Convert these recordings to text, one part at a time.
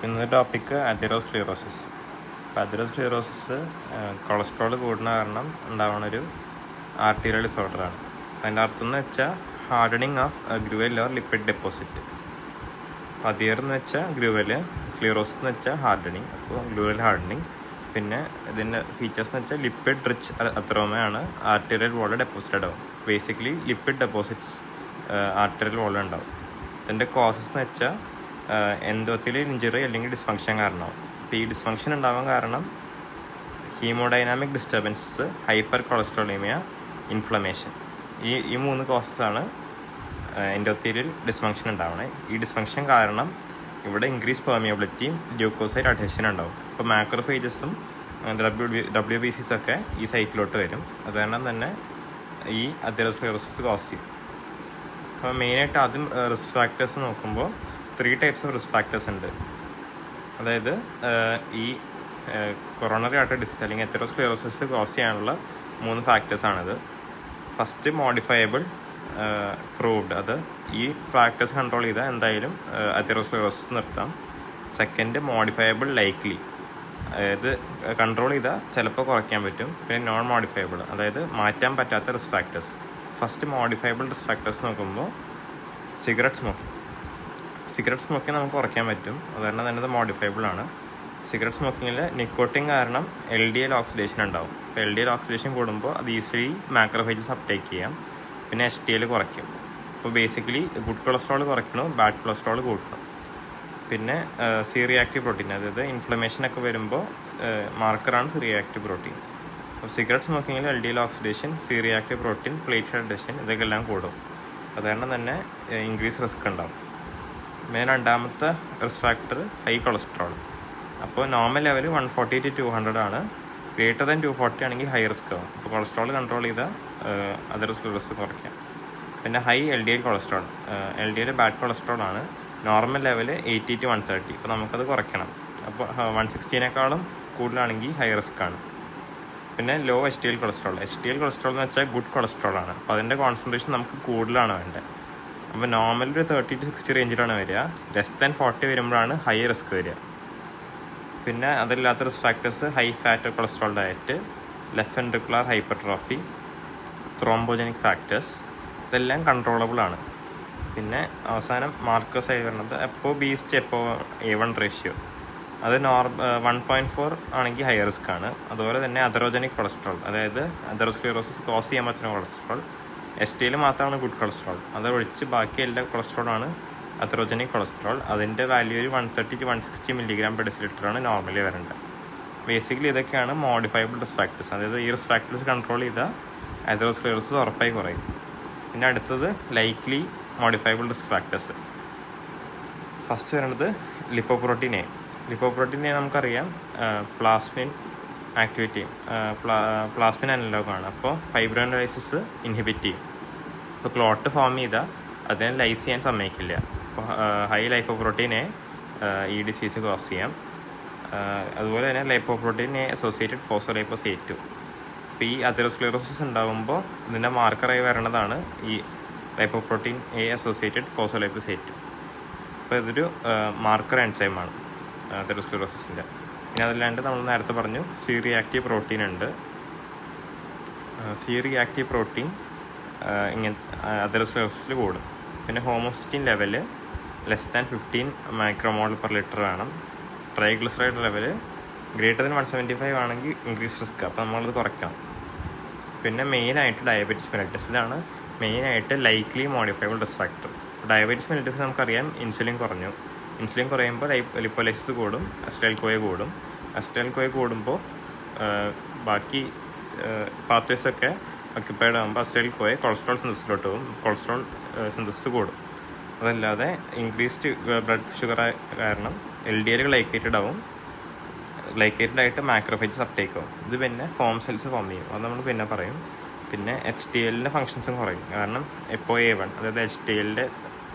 ഇന്നത്തെ ടോപ്പിക്ക് അതിറോസ്ക്ലിയറോസിസ്. അപ്പോൾ അതിറോസ്ക്ലിയറോസിസ് കൊളസ്ട്രോൾ കൂടുന്ന കാരണം ഉണ്ടാവുന്ന ഒരു ആർട്ടീരിയൽ ഡിസോർഡറാണ്. അതിൻ്റെ അർത്ഥം എന്ന് വെച്ചാൽ hardening of gruel or lipid deposit. അതിയർ എന്ന് വെച്ചാൽ ഗ്രുവൽ, സ്ക്ലിയറോസിസ് എന്ന് വെച്ചാൽ ഹാർഡനിങ്. അപ്പോൾ ഗ്രുവൽ ഹാർഡനിങ്. പിന്നെ ഇതിൻ്റെ ഫീച്ചേഴ്സ് എന്ന് വെച്ചാൽ ലിപ്പിഡ് റിച്ച് അത്രോമയാണ് ആർട്ടീരിയൽ വോളിൽ ഡെപ്പോസിറ്റഡ് ആവും. ബേസിക്കലി ലിപ്പിഡ് ഡെപ്പോസിറ്റ്സ് ആർട്ടീരിയൽ വോളിൽ ഉണ്ടാവും. ഇതിൻ്റെ കോസസ് എന്ന് വെച്ചാൽ എൻഡോത്തീലിയൽ ഇഞ്ചുറി അല്ലെങ്കിൽ ഡിസ്ഫങ്ഷൻ കാരണമാവും. അപ്പോൾ ഈ ഡിസ്ഫങ്ഷൻ ഉണ്ടാവാൻ കാരണം haemodynamic disturbances, hyper cholesterolaemia, inflammation. ഈ മൂന്ന് കോസസാണ് എൻഡോത്തീലിയൽ ഡിസ്ഫങ്ഷൻ ഉണ്ടാവണത്. ഈ ഡിസ്ഫങ്ഷൻ കാരണം ഇവിടെ ഇൻക്രീസ് പെർമിയബിലിറ്റിയും ല്യൂക്കോസൈഡ് അഡ്ഹഷൻ ഉണ്ടാവും. ഇപ്പോൾ മാക്രോഫേജസും WBCs ഒക്കെ ഈ സൈറ്റിലോട്ട് വരും. അത് കാരണം തന്നെ ഈ അതിറോസ്ക്ലിയറോസിസ് കോസ് ചെയ്യും. അപ്പോൾ മെയിനായിട്ട് ആദ്യം റിസ്ക് ഫാക്ടേഴ്സ് നോക്കുമ്പോൾ 3 types ഓഫ് റിസ്ക് ഫാക്ടേഴ്സ് ഉണ്ട്. അതായത് ഈ കൊറോണറി ആർട്ടറി ഡിസീസ് അല്ലെങ്കിൽ അതിറോസ്ക്ലിയറോസിസ് കോസ് ചെയ്യാനുള്ള 3 ഫാക്ടേഴ്സാണിത്. ഫസ്റ്റ് മോഡിഫയബിൾ പ്രൂവ്ഡ്, അത് ഈ ഫാക്ടേഴ്സ് കൺട്രോൾ ചെയ്താൽ എന്തായാലും അതിറോസ്ക്ലിയറോസിസ് നിർത്താം. സെക്കൻഡ് മോഡിഫയബിൾ ലൈക്ലി, അതായത് കൺട്രോൾ ചെയ്താൽ ചിലപ്പോൾ കുറയ്ക്കാൻ പറ്റും. പിന്നെ നോൺ മോഡിഫയബിൾ, അതായത് മാറ്റാൻ പറ്റാത്ത risk factors. First modifiable risk factors നോക്കുമ്പോൾ സിഗരറ്റ് സ്മോക്കിംഗ് നമുക്ക് കുറയ്ക്കാൻ പറ്റും. അതുകാരണം തന്നെ ഇത് മോഡിഫയബിൾ ആണ്. സിഗരറ്റ് സ്മോക്കിങ്ങിൽ നിക്കോട്ടിൻ കാരണം LDL ഓക്സിഡേഷൻ ഉണ്ടാവും. അപ്പോൾ LDL ഓക്സിഡേഷൻ കൂടുമ്പോൾ അത് ഈസിലി മാക്രോഫേജസ് അപ്ടേക്ക് ചെയ്യാം. പിന്നെ HDL കുറയ്ക്കും. അപ്പോൾ ബേസിക്കലി ഗുഡ് കൊളസ്ട്രോൾ കുറയ്ക്കണം, ബാഡ് കൊളസ്ട്രോൾ കൂട്ടണം. പിന്നെ സി റിയാക്റ്റീവ് പ്രോട്ടീൻ, അതായത് ഇൻഫ്ലമേഷനൊക്കെ വരുമ്പോൾ മാർക്കറാണ് സി റിയാക്റ്റീവ് പ്രോട്ടീൻ. അപ്പോൾ സിഗരറ്റ് സ്മോക്കിങ്ങിൽ LDL oxidation, C reactive protein, platelet adhesion ഇതൊക്കെ എല്ലാം കൂടും. അതുകാരണം തന്നെ ഇൻക്രീസ് റിസ്ക് ഉണ്ടാവും. പിന്നെ രണ്ടാമത്തെ റിസ്ക് ഫാക്ടർ ഹൈ കൊളസ്ട്രോൾ. അപ്പോൾ നോർമൽ ലെവൽ 140 to 200 ആണ്. ഗ്രേറ്റർ ദാൻ 240 ആണെങ്കിൽ ഹൈ റിസ്ക് ആവും. അപ്പോൾ കൊളസ്ട്രോൾ കൺട്രോൾ ചെയ്താൽ അതിറോസ്ക്ലിയറോസിസ് കുറയ്ക്കാം. പിന്നെ high LDL cholesterol, LDL bad cholesterol ആണ്. Normal level 80 to 130. അപ്പോൾ നമുക്കത് കുറയ്ക്കണം. അപ്പോൾ 160 കൂടുതലാണെങ്കിൽ ഹൈ റിസ്ക് ആണ്. പിന്നെ ലോ HDL കൊളസ്ട്രോൾ എന്ന് വെച്ചാൽ ഗുഡ് കൊളസ്ട്രോൾ ആണ്. അപ്പോൾ അതിൻ്റെ കോൺസെൻട്രേഷൻ നമുക്ക് കൂടുതലാണ് വേണ്ടത്. അപ്പോൾ നോർമൽ ഒരു 30 to 60 റേഞ്ചിലാണ് വരിക. ലെസ് ദാൻ 40 വരുമ്പോഴാണ് ഹൈ റിസ്ക് വരിക. പിന്നെ അതല്ലാത്ത risk factors high fat cholesterol diet, left ventricular hypertrophy, thrombogenic factors, ഇതെല്ലാം കൺട്രോളബിൾ ആണ്. പിന്നെ അവസാനം മാർക്കേഴ്സ് ആയി വരുന്നത് ApoB/A1 റേഷ്യോ, അത് 1.4 ആണെങ്കിൽ ഹൈ റിസ്ക് ആണ്. അതുപോലെ തന്നെ അതറോജനിക് കൊളസ്ട്രോൾ, അതായത് അതിറോസ്ക്ലിയറോസിസ് കോസ് ചെയ്യാൻ പറ്റുന്ന കൊളസ്ട്രോൾ. HDL മാത്രമാണ് ഗുഡ് കൊളസ്ട്രോൾ, അത് ഒഴിച്ച് ബാക്കി എല്ലാ കൊളസ്ട്രോളാണ് അതറോജനിക് കൊളസ്ട്രോൾ. അതിൻ്റെ വാല്യൂ ഒരു 130 to 160 mg/dL ആണ് നോർമലി വരേണ്ടത്. ബേസിക്കലി ഇതൊക്കെയാണ് മോഡിഫയബിൾ റിസ്ക് ഫാക്ടേഴ്സ്. അതായത് ഈ റിസ്ക് ഫാക്ടേഴ്സ് കൺട്രോൾ ചെയ്താൽ അതിറോസ്ക്ലിയറോസിസ് ഉറപ്പായി കുറയും. പിന്നെ അടുത്തത് likely modifiable risk factors. First വരുന്നത് ലിപ്പോപ്രോട്ടീൻ എ നമുക്കറിയാം പ്ലാസ്മിൻ ആക്ടിവിറ്റി, പ്ലാസ്മിൻ അനലോഗാണ്. അപ്പോൾ ഫൈബ്രോനൈസിസ് ഇൻഹിബിറ്റ് ചെയ്യും. ഇപ്പോൾ ക്ലോട്ട് ഫോം ചെയ്താൽ അതിനെ ലൈസ് ചെയ്യാൻ സമ്മതിക്കില്ല. അപ്പോൾ ഹൈ ലൈപ്പോപ്രോട്ടീൻ എ ഈ ഡിസീസ് കോസ് ചെയ്യാം. അതുപോലെ തന്നെ ലൈപ്പോപ്രോട്ടീൻ എ അസോസിയേറ്റഡ് ഫോസ്ഫോലൈപ്പോസ് A2. അപ്പോൾ ഈ അതിറോസ്ക്ലിയറോസിസ് ഉണ്ടാകുമ്പോൾ ഇതിൻ്റെ മാർക്കറായി വരണതാണ് ഈ ലൈപ്പോപ്രോട്ടീൻ എ അസോസിയേറ്റഡ് ഫോസ്ഫോലൈപ്പോസ് A2. അപ്പോൾ ഇതൊരു മാർക്കർ എൻസൈമാണ് അതിറോസ്ക്ലിയറോസിസിൻ്റെ. പിന്നെ അതല്ലാണ്ട് നമ്മൾ നേരത്തെ പറഞ്ഞു സി റിയാക്റ്റീവ് പ്രോട്ടീൻ ഉണ്ട്. സി റിയാക്റ്റീവ് പ്രോട്ടീൻ ഇങ്ങനെ അതിറോസ്ക്ലിയറോസിസിൽ കൂടും. പിന്നെ homocysteine level less than 15 μmol/L വേണം. ട്രൈഗ്ലിസറൈഡ് ലെവല് ഗ്രേറ്റർ ദാൻ 175 ആണെങ്കിൽ ഇൻക്രീസ് റിസ്ക്, അപ്പോൾ നമ്മളത് കുറയ്ക്കാം. പിന്നെ മെയിനായിട്ട് ഡയബറ്റിസ് മെലിറ്റസ്, ഇതാണ് മെയിനായിട്ട് likely modifiable risk factor. Diabetes mellitus നമുക്കറിയാം ഇൻസുലിൻ കുറയുമ്പോൾ ലിപ്പോലൈസിസ് കൂടും, അസ്റ്റൈൽ-CoA കൂടും. അസ്റ്റൈൽ-CoA കൂടുമ്പോൾ ബാക്കി പാത്വേസൊക്കെ ഒക്യുപ്പൈഡ് ആകുമ്പോൾ അസ്റ്റൈൽ-CoA കൊളസ്ട്രോൾ സിന്തസിലോട്ട് പോകും, കൊളസ്ട്രോൾ സിന്തസിസ് കൂടും. അതല്ലാതെ ഇൻക്രീസ്ഡ് ബ്ലഡ് ഷുഗർ കാരണം LDL ഗ്ലൈക്കേറ്റഡ് ആവും, ഗ്ലൈക്കേറ്റഡ് ആയിട്ട് മാക്രോഫേജസ് അപ്ടേക്ക് ആവും. ഇത് പിന്നെ ഫോം സെൽസ് ഫോം ചെയ്യും, അത് നമ്മൾ പിന്നെ പറയും. പിന്നെ HDLൻ്റെ ഫങ്ഷൻസും കുറയും, കാരണം ApoA1 അതായത് HDLൻ്റെ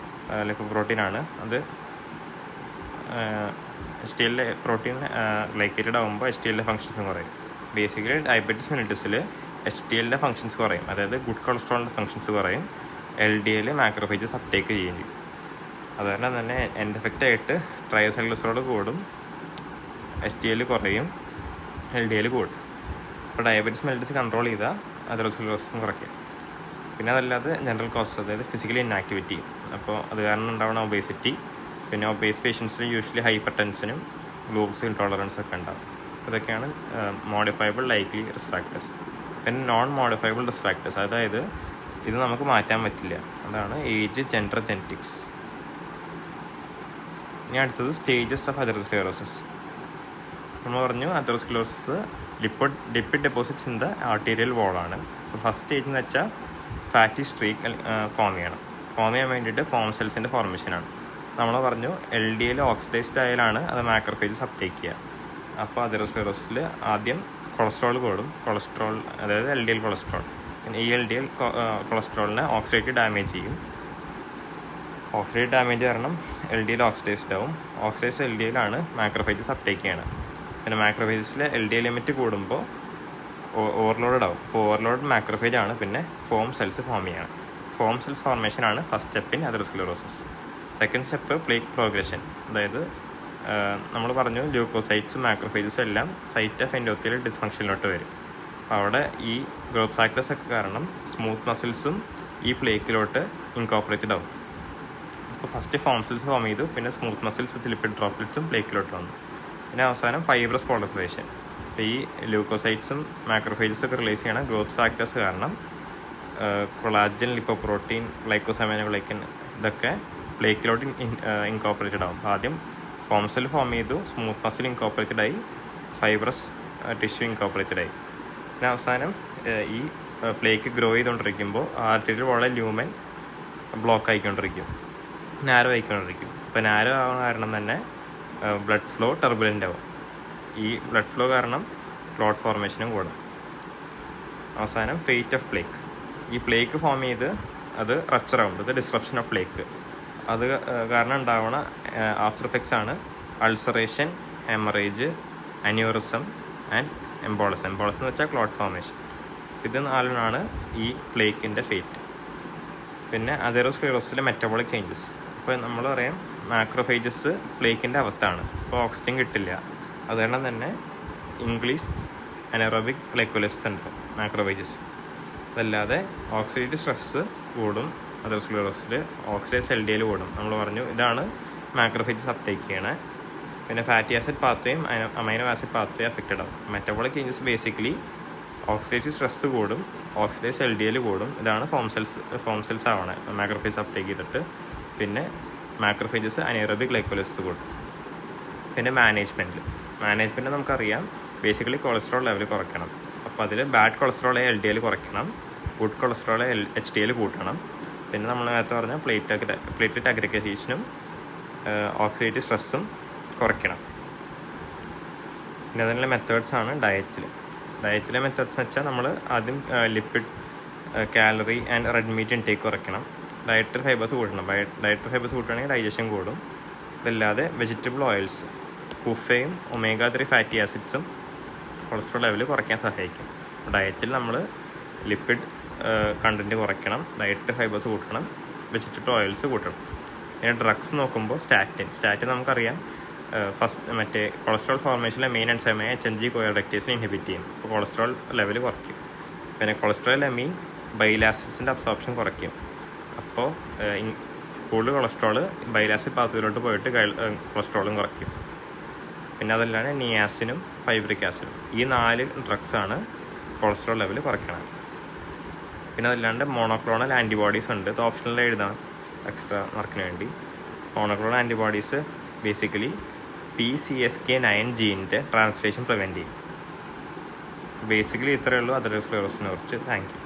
ലിപ്പോപ്രോട്ടീനാണ്. അത് HDLൻ്റെ പ്രോട്ടീൻ ഗ്ലൈക്കേറ്റഡ് ആകുമ്പോൾ HDLൻ്റെ ഫങ്ഷൻസും കുറയും. ബേസിക്കലി ഡയബറ്റിസ് മെലിറ്റസിൽ HDLൻ്റെ ഫങ്ഷൻസ് കുറയും, അതായത് ഗുഡ് കൊളസ്ട്രോളിൻ്റെ ഫങ്ഷൻസ് കുറയും, LDL മാക്രോഫേജസ് അപ്ടേക്ക് ചെയ്യും. അതുകാരണം തന്നെ എൻഡ് എഫക്റ്റ് ആയിട്ട് ട്രൈസൈക്ലിസറോൾ കൂടും, HDL കുറയും, LDL കൂടും. അപ്പോൾ ഡയബറ്റീസ് മെലിറ്റസ് കൺട്രോൾ ചെയ്താൽ അതെറോസ്ക്ലെറോസിസും കുറയ്ക്കും. പിന്നെ അതല്ലാതെ ജനറൽ കോസസ്, അതായത് ഫിസിക്കലി ഇന്നാക്ടിവിറ്റി, അപ്പോൾ അത് കാരണം ഉണ്ടാവുന്ന ഒബേസിറ്റി, പിന്നെ ഒബേസ് പേഷ്യൻസിന് യൂഷ്വലി ഹൈപ്പർ ടെൻഷനും ഗ്ലൂക്കോസ് ഇൻടോളറൻസ് ഒക്കെ ഉണ്ടാവും. ഇതൊക്കെയാണ് മോഡിഫയബിൾ ലൈക്ലി റിസ്ക് ഫാക്ടേഴ്സ്. പിന്നെ നോൺ മോഡിഫയബിൾ റിസ്ക് ഫാക്ടേഴ്സ്, അതായത് ഇത് നമുക്ക് മാറ്റാൻ പറ്റില്ല. അതാണ് ഏജ്, ജെൻഡർ, ജെനറ്റിക്സ്. ഇനി അടുത്തത് സ്റ്റേജസ് ഓഫ് അതെറോസ്ക്ലെറോസിസ്. നമ്മൾ പറഞ്ഞു atherosclerosis lipid deposits in the arterial വോളാണ്. ഫസ്റ്റ് സ്റ്റേജ് എന്ന് വെച്ചാൽ ഫാറ്റി സ്ട്രീക്ക് ഫോം ചെയ്യാൻ വേണ്ടിയിട്ട് ഫോം സെൽസിൻ്റെ ഫോർമേഷനാണ്. നമ്മൾ പറഞ്ഞു LDL ഓക്സിഡൈസ്ഡ് ആയാലാണ് അത് മാക്രോഫേജസ് അപ്ടേക്ക് ചെയ്യുക. അപ്പോൾ അതെറോസ്ക്ലെറോസിസിൽ ആദ്യം കൊളസ്ട്രോൾ കൂടും. കൊളസ്ട്രോൾ അതായത് LDL കൊളസ്ട്രോൾ. പിന്നെ ഈ LDL കൊളസ്ട്രോളിനെ ഓക്സിഡേറ്റ് ഡാമേജ് ചെയ്യും. ഓക്സിഡേറ്റ് ഡാമേജ് കാരണം LDL ഓക്സിഡൈസ്ഡ് ആവും. ഓക്സിഡൈസ് LDL ആണ് മാക്രോഫേജസ് അപ്ടേക്ക് ചെയ്യണം. പിന്നെ മാക്രോഫേജസിൽ LDL ലിമിറ്റ് കൂടുമ്പോൾ ഓവർലോഡ് ആവും. അപ്പോൾ ഓവർലോഡ് മാക്രോഫേജ് ആണ് പിന്നെ ഫോം സെൽസ് ഫോം ചെയ്യണം. ഫോം സെൽസ് ഫോർമേഷനാണ് first step in atherosclerosis. Second step plaque progression. അതായത് നമ്മൾ പറഞ്ഞു ല്യൂക്കോസൈറ്റ്സും മാക്രോഫേജസും എല്ലാം സൈറ്റ് ഓഫ് എൻഡോത്തീലിയൽ ഡിസ്ഫങ്ഷനിലോട്ട് വരും. അപ്പോൾ അവിടെ ഈ ഗ്രോത്ത് ഫാക്ടേഴ്സ് ഒക്കെ കാരണം സ്മൂത്ത് മസിൽസും ഈ പ്ലേക്കിലോട്ട് ഇൻകോപ്പറേറ്റഡ് ആവും. അപ്പോൾ ഫസ്റ്റ് ഫോം സെൽസ് ഫോം ചെയ്തു, പിന്നെ സ്മൂത്ത് മസിൽസ് വിത്ത് ലിപ്പിഡ് ഡ്രോപ്ലെറ്റ്സും പ്ലേക്കിലോട്ട് വന്നു. പിന്നെ അവസാനം ഫൈബ്രസ് പോളിഫറേഷൻ. അപ്പോൾ ഈ ല്യൂക്കോസൈറ്റ്സും മാക്രോഫേജസും ഒക്കെ റിലീസ് ചെയ്യണ ഗ്രോത്ത് ഫാക്ടേഴ്സ് കാരണം കൊളാജൻ, ലിപ്പോപ്രോട്ടീൻ, ഗ്ലൈക്കോസാമിനോഗ്ലൈക്കൻ ഇതൊക്കെ പ്ലേക്കിലോട്ട് ഇൻകോപ്പറേറ്റഡ് ആവും. ആദ്യം ഫോം സെൽ ഫോം ചെയ്തു, സ്മൂത്ത് മസിൽ ഇൻകോപ്പറേറ്റഡ് ആയി, ഫൈബ്രസ് ടിഷ്യൂ ഇൻകോപ്പറേറ്റഡ് ആയി. പിന്നെ അവസാനം ഈ പ്ലേക്ക് ഗ്രോ ചെയ്തുകൊണ്ടിരിക്കുമ്പോൾ ആർട്ടീരിയൽ വളരെ ല്യൂമൻ ബ്ലോക്ക് ആയിക്കൊണ്ടിരിക്കും, നാരോ ആയിക്കൊണ്ടിരിക്കും. അപ്പോൾ നാരോ ആവാൻ കാരണം തന്നെ ബ്ലഡ് ഫ്ലോ ടർബുലൻ്റ് ആവും. ഈ ബ്ലഡ് ഫ്ലോ കാരണം ക്ലോട്ട് ഫോർമേഷനും കൂടും. അവസാനം ഫേറ്റ് ഓഫ് പ്ലേക്ക്. ഈ പ്ലേക്ക് ഫോം ചെയ്ത് അത് റപ്ചർ ആവും. ഇത് ഡിസ്റപ്ഷൻ ഓഫ് പ്ലേക്ക്. അത് കാരണം ഉണ്ടാവുന്ന ആഫ്റ്റർ എഫക്ട്സ് ആണ് ulceration, haemorrhage, aneurysm and embolism. Embolism എന്ന് വെച്ചാൽ ക്ലോട്ട് ഫോർമേഷൻ. ഇത് നാലിനാണ് ഈ പ്ലേക്കിൻ്റെ ഫേറ്റ്. പിന്നെ അതെറോസ്ക്ലെറോസിലെ മെറ്റബോളിക് ചേഞ്ചസ്. ഇപ്പോൾ നമ്മൾ പറയാം മാക്രോഫേജസ് പ്ലേക്കിൻ്റെ അകത്താണ്. ഇപ്പോൾ ഓക്സിജൻ കിട്ടില്ല, അതുകൊണ്ട് തന്നെ ഇംഗ്ലീഷ് അനറോബിക് ഗ്ലൈക്കോലിസിസ് ഉണ്ട് മാക്രോഫേജസ്. അതല്ലാതെ ഓക്സിഡേറ്റീവ് സ്ട്രെസ് കൂടും അതെറോസ്ക്ലെറോസിൽ, ഓക്സിഡൈസ് LDL കൂടും. നമ്മൾ പറഞ്ഞു ഇതാണ് മാക്രോഫേജസ് അപ്ടേക്ക് ചെയ്യണേ. പിന്നെ ഫാറ്റി ആസിഡ് പാത്വേയും അമൈനോ ആസിഡ് പാത്വേ അഫക്റ്റഡ് ആവും. Metabolic changes basically oxidative stress കൂടും, ഓക്സിഡൈസ് LDL കൂടും. ഇതാണ് ഫോം സെൽസ് ആവണേ മാക്രോഫേജസ് അപ്ടേക്ക് ചെയ്തിട്ട്. പിന്നെ മാക്രോഫേജസ് അനൈറോബിക് ഗ്ലൈക്കോലിസിസ് കൂടും. പിന്നെ മാനേജ്മെൻറ്റ് നമുക്കറിയാം ബേസിക്കലി കൊളസ്ട്രോൾ ലെവൽ കുറയ്ക്കണം. അപ്പോൾ അതിൽ ബാഡ് കൊളസ്ട്രോളെ LDL കുറയ്ക്കണം, ഗുഡ് കൊളസ്ട്രോളെ HDL കൂട്ടണം. പിന്നെ നമ്മൾ നേരത്തെ പറഞ്ഞ പ്ലേറ്റ്ലെറ്റ് അഗ്രിഗേഷനും ഓക്സിഡേറ്റീവ് സ്ട്രെസ്സും കുറയ്ക്കണം. പിന്നെ അതിനുള്ള മെത്തേഡ്സാണ് ഡയറ്റിലെ മെത്തേഡ്സ് എന്ന് വെച്ചാൽ നമ്മൾ ആദ്യം lipid, calorie and red meat intake കുറയ്ക്കണം. ഡയറ്ററി ഫൈബേഴ്സ് കൂട്ടണം. ഡയറ്ററി ഫൈബേഴ്സ് കൂട്ടുകയാണെങ്കിൽ ഡൈജഷൻ കൂടും. ഇതല്ലാതെ വെജിറ്റബിൾ ഓയിൽസ്, കുഫയും omega-3 ഫാറ്റി ആസിഡ്സും കൊളസ്ട്രോൾ ലെവൽ കുറയ്ക്കാൻ സഹായിക്കും. ഡയറ്റിൽ നമ്മൾ ലിപ്പിഡ് കണ്ടൻറ്റ് കുറയ്ക്കണം, ഡയറ്ററി ഫൈബേഴ്സ് കൂട്ടണം, വെജിറ്റബിൾ ഓയിൽസ് കൂട്ടണം. പിന്നെ ഡ്രഗ്സ് നോക്കുമ്പോൾ സ്റ്റാറ്റിൻ നമുക്കറിയാം മറ്റേ കൊളസ്ട്രോൾ ഫോർമേഷനിലെ മെയിൻ എൻസൈമായ HMG കോഡക്റ്റേസിനെ ഇൻഹിബിറ്റ് ചെയ്യും. അപ്പോൾ കൊളസ്ട്രോൾ ലെവൽ കുറയ്ക്കും. പിന്നെ കൊളസ്ട്രോൾ അമീൻ ബൈൽ ആസിഡ്സിൻ്റെ അബ്സോർപ്ഷൻ കുറയ്ക്കും. അപ്പോൾ കൂടുതൽ കൊളസ്ട്രോൾ ബൈൽ ആസിഡ് പാത്വയിലോട്ട് പോയിട്ട് കൊളസ്ട്രോളും കുറയ്ക്കും. പിന്നെ അതല്ലാതെ നിയാസിനും ഫൈബ്രിക് ആസിഡും, ഈ 4 ഡ്രഗ്സാണ് കൊളസ്ട്രോൾ ലെവൽ കുറയ്ക്കണം. പിന്നെ അതല്ലാണ്ട് മോണോക്ലോണൽ ആൻറ്റിബോഡീസ് ഉണ്ട്. ഇത് ഓപ്ഷണലായി എഴുതാം എക്സ്ട്രാ മാർക്കിന് വേണ്ടി. മോണോക്ലോണൽ ആൻറ്റിബോഡീസ് ബേസിക്കലി PCSK9 ജീനിൻ്റെ ട്രാൻസ്ലേഷൻ പ്രിവെൻറ്റ് ചെയ്യും. ബേസിക്കലി ഇത്രയേ ഉള്ളൂ അതെറോസ്ക്ലെറോസിനെ കുറിച്ച്. Thank U.